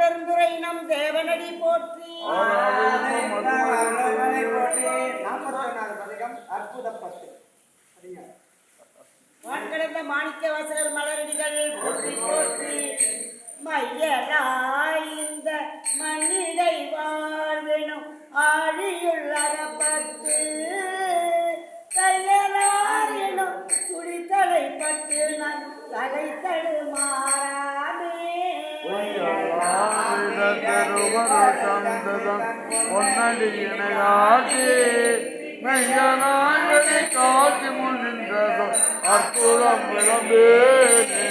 பெருந்துரை நம் தேவனடி போற்றி. வான்கடந்த மாணிக்க வாசகர் மலரடிகள் போற்றி போற்றி. மையராய் இந்த மனிதை வாழ்வினும் ஆழியுள் அகப்பட்டு கையலார் எனும் சுடித்தலை பட்டு நான் தலை தடுமாறாமே. காட்சி முன்னின்றதோ அற்புதம் விளம்பேனே.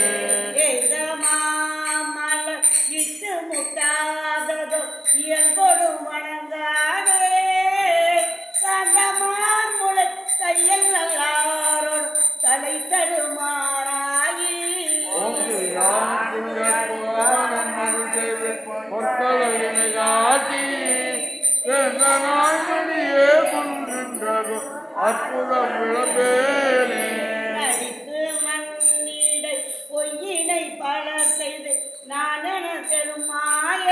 இட்டு முட்டாததோ இயல்பொடு வணங்காதே சந்தமார் முளை கையில் நல்லாரோடு தலை தடுமாறாயி. அற்புதம் விளம்பேனே. அடித்து மண்ணீடை பொய்யினை பல செய்து நானென பெருமாய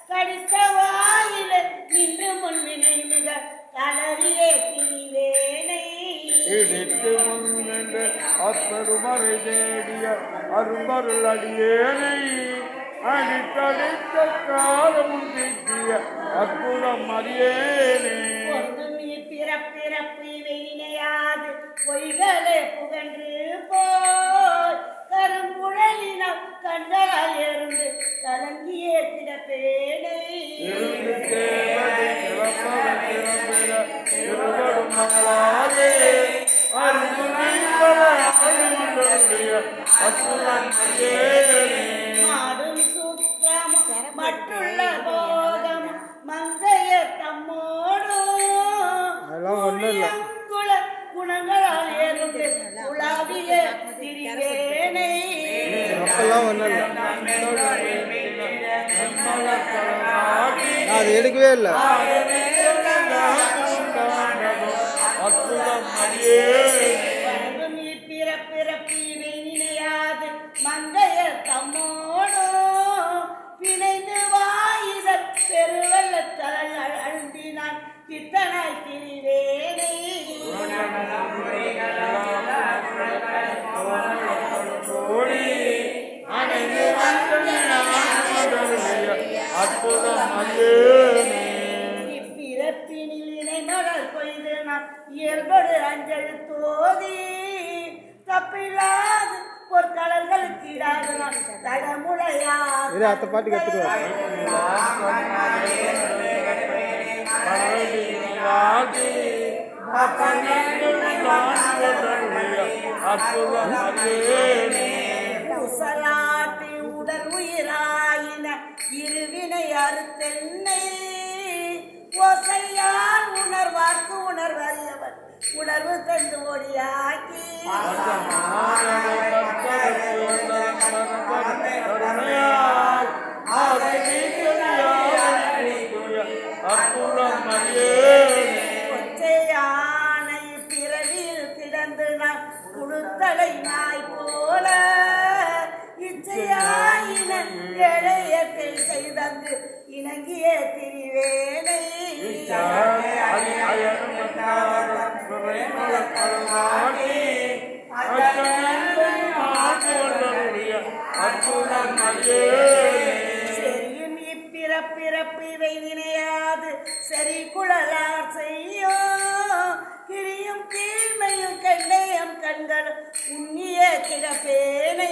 கடித்த வாயில நின்று முன்வினை மிக தளரியே திரிவேனை. இடித்து முன்னின்று அப்பெருமறை தேடிய அரும்பருள் அடியேனை அடித்தடித்த காலமும் திட்டிய அற்புதம் அறியேனே. பிறப்பிறப்பு இவை நினையாது பொய்களே புகன்று போய் கரும்புழலினம் கண்களால் இருந்து கலங்கியே கிடப்பேனை. மாடும் சூத்திரமும் மற்றுள்ள போகம் மங்கைய தம்மோடு குணங்களால் ஏறுண்டு உலாவிய திரிவேனை. அது எடுக்கவே இல்லை. பிறப்பிறப்பினை நினையாது மங்கைய தம்மோடு பிணைந்து வாயுதல் பெருவெள்ளத்தல் அழுந்தினான் பித்தனாய் திரிவேனை. இப்பிறப்பினில் இணை மகள் கொய்து நான் இயல்படு அஞ்சல் தோதி தப்பில்லாது பொற்கடல்களுக்கு இடாது நான் தடமுடையாது அத்தை பாட்டு கத்துருவாங்க. உசலாட்டி உடல் உயிராயின இருவினை அறுத்தென்னை ஓசையால் உணர்வார்க்கு உணர்வறியவன் உணர்வு தந்து ஒடியாக்கி. கொச்சையானை பிறவியில் கிடந்து நான் குழுத்தலை நாய் போல இச்சையாயின இளையத்தை செய்தங்கு இணங்கிய திரிவேனை. செரியும் இப்பிறப்பிறப்பு இவை நினையாது சரி குழலார் செய்யோ கிரியும் கீழ்மையும் கண்ணையும் கண்களும் உன்னிய கிடப்பேனை.